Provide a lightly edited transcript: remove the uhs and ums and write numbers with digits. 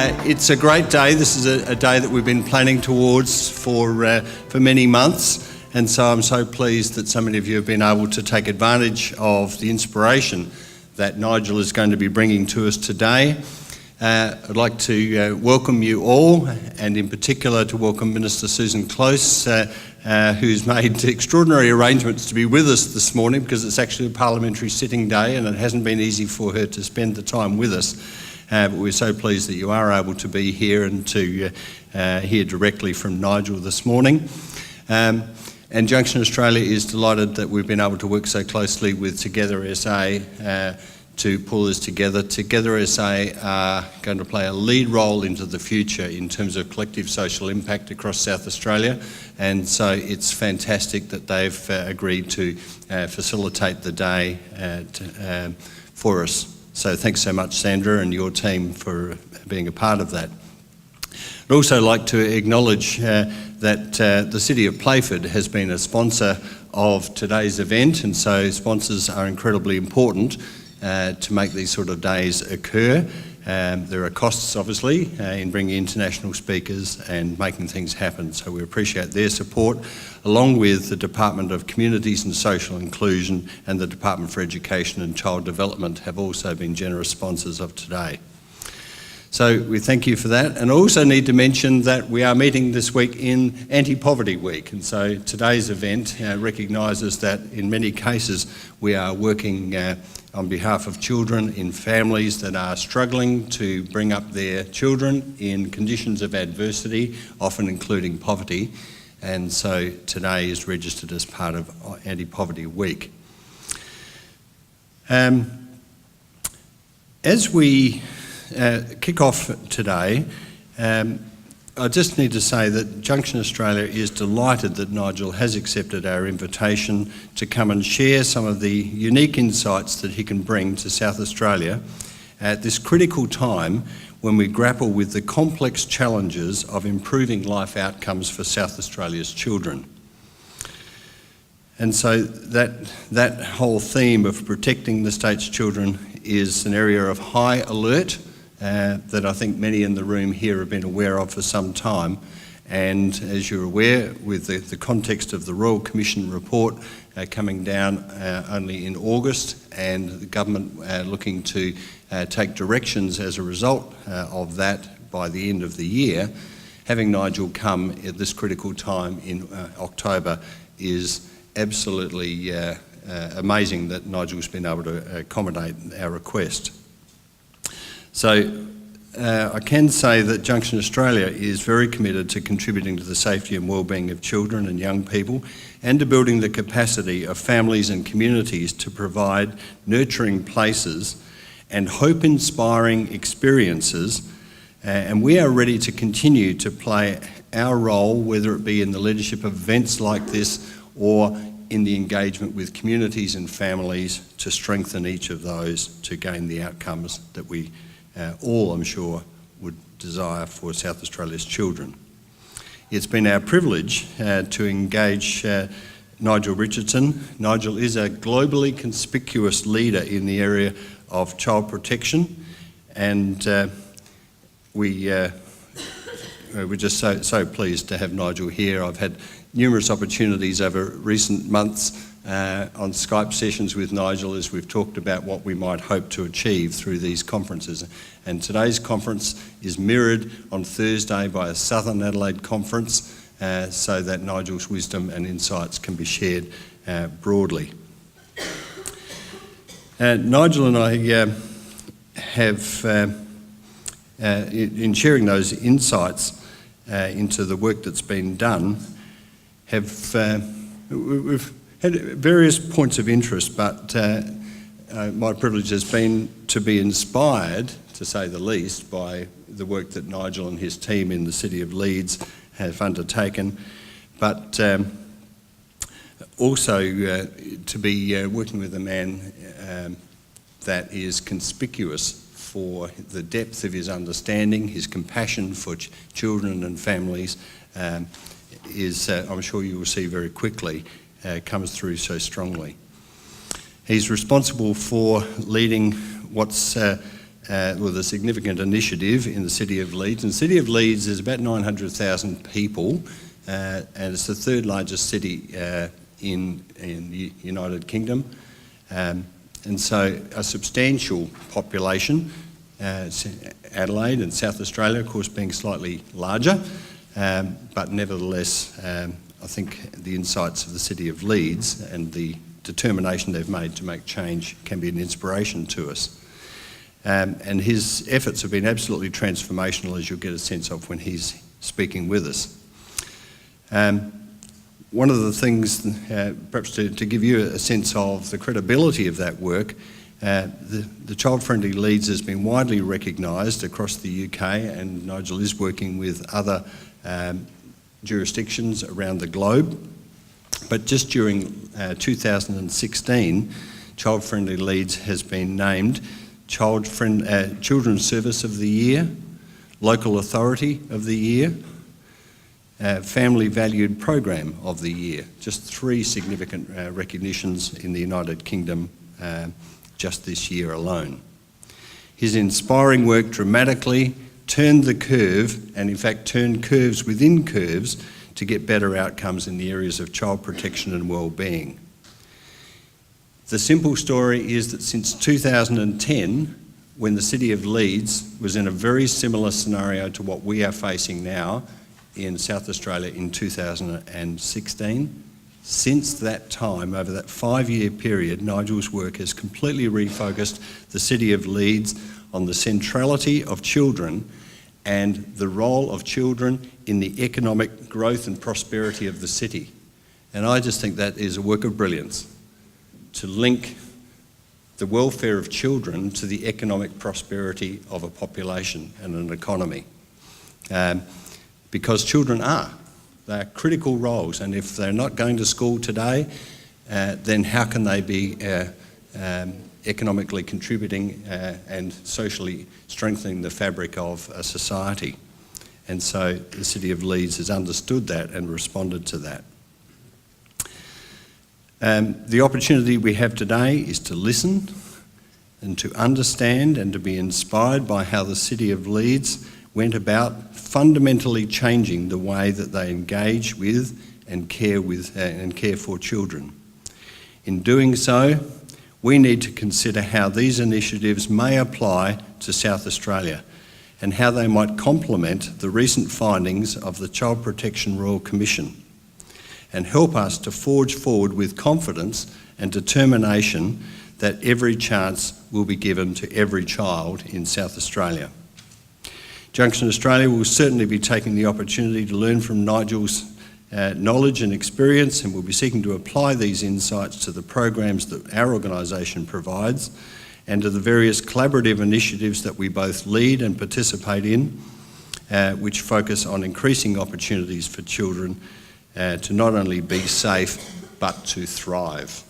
It's a great day. This is a day that we've been planning towards for many months, and so I'm so pleased that so many of you have been able to take advantage of the inspiration that Nigel is going to be bringing to us today. I'd like to welcome you all, and in particular to welcome Minister Susan Close, who's made extraordinary arrangements to be with us this morning because it's actually a parliamentary sitting day and it hasn't been easy for her to spend the time with us. But we're so pleased that you are able to be here and to hear directly from Nigel this morning. And Junction Australia is delighted that we've been able to work so closely with Together SA to pull this together. Together SA are going to play a lead role into the future in terms of collective social impact across South Australia, and so it's fantastic that they've agreed to facilitate the day for us. So thanks so much, Sandra, and your team for being a part of that. I'd also like to acknowledge that the City of Playford has been a sponsor of today's event, and so sponsors are incredibly important to make these sort of days occur. There are costs, obviously, in bringing international speakers and making things happen, so we appreciate their support, along with the Department of Communities and Social Inclusion and the Department for Education and Child Development have also been generous sponsors of today. So we thank you for that, and I also need to mention that we are meeting this week in Anti-Poverty Week, and so today's event recognises that in many cases we are working on behalf of children in families that are struggling to bring up their children in conditions of adversity, often including poverty, and so today is registered as part of Anti-Poverty Week. As we kick off today, I just need to say that Junction Australia is delighted that Nigel has accepted our invitation to come and share some of the unique insights that he can bring to South Australia at this critical time when we grapple with the complex challenges of improving life outcomes for South Australia's children. And so that whole theme of protecting the state's children is an area of high alert that I think many in the room here have been aware of for some time. And as you're aware, with the context of the Royal Commission report coming down only in August, and the government looking to take directions as a result of that by the end of the year, having Nigel come at this critical time in October is absolutely amazing that Nigel's been able to accommodate our request. So I can say that Junction Australia is very committed to contributing to the safety and wellbeing of children and young people, and to building the capacity of families and communities to provide nurturing places and hope-inspiring experiences, and we are ready to continue to play our role, whether it be in the leadership of events like this or in the engagement with communities and families to strengthen each of those to gain the outcomes that we all, I'm sure, would desire for South Australia's children. It's been our privilege to engage Nigel Richardson. Nigel is a globally conspicuous leader in the area of child protection, and we're just so pleased to have Nigel here. I've had numerous opportunities over recent months on Skype sessions with Nigel as we've talked about what we might hope to achieve through these conferences. And today's conference is mirrored on Thursday by a Southern Adelaide conference so that Nigel's wisdom and insights can be shared broadly. Nigel and I have, in sharing those insights into the work that's been done, we've had various points of interest, but my privilege has been to be inspired, to say the least, by the work that Nigel and his team in the City of Leeds have undertaken, but also to be working with a man that is conspicuous for the depth of his understanding, his compassion for children and families, is, I'm sure you will see very quickly, comes through so strongly. He's responsible for leading what's with a significant initiative in the City of Leeds. And the City of Leeds is about 900,000 people, and it's the third largest city in the United Kingdom. And so a substantial population, Adelaide and South Australia, of course, being slightly larger, but nevertheless, I think the insights of the City of Leeds and the determination they've made to make change can be an inspiration to us. And his efforts have been absolutely transformational, as you'll get a sense of when he's speaking with us. One of the things, perhaps to give you a sense of the credibility of that work, the Child Friendly Leeds has been widely recognised across the UK, and Nigel is working with other jurisdictions around the globe. But just during 2016, Child Friendly Leeds has been named Children's Service of the Year, Local Authority of the Year, Family Valued Program of the Year. Just 3 significant recognitions in the United Kingdom just this year alone. His inspiring work dramatically turned the curve, and in fact turned curves within curves, to get better outcomes in the areas of child protection and well-being. The simple story is that since 2010, when the City of Leeds was in a very similar scenario to what we are facing now in South Australia in 2016, since that time, over that 5-year period, Nigel's work has completely refocused the City of Leeds on the centrality of children and the role of children in the economic growth and prosperity of the city. And I just think that is a work of brilliance, to link the welfare of children to the economic prosperity of a population and an economy. Because children they're critical roles, and if they're not going to school today, then how can they be economically contributing and socially strengthening the fabric of a society? And so the City of Leeds has understood that and responded to that. The opportunity we have today is to listen and to understand and to be inspired by how the City of Leeds went about fundamentally changing the way that they engage with and care for children. In doing so, we need to consider how these initiatives may apply to South Australia and how they might complement the recent findings of the Child Protection Royal Commission and help us to forge forward with confidence and determination that every chance will be given to every child in South Australia. Junction Australia will certainly be taking the opportunity to learn from Nigel's knowledge and experience, and we'll be seeking to apply these insights to the programs that our organisation provides and to the various collaborative initiatives that we both lead and participate in, which focus on increasing opportunities for children to not only be safe but to thrive.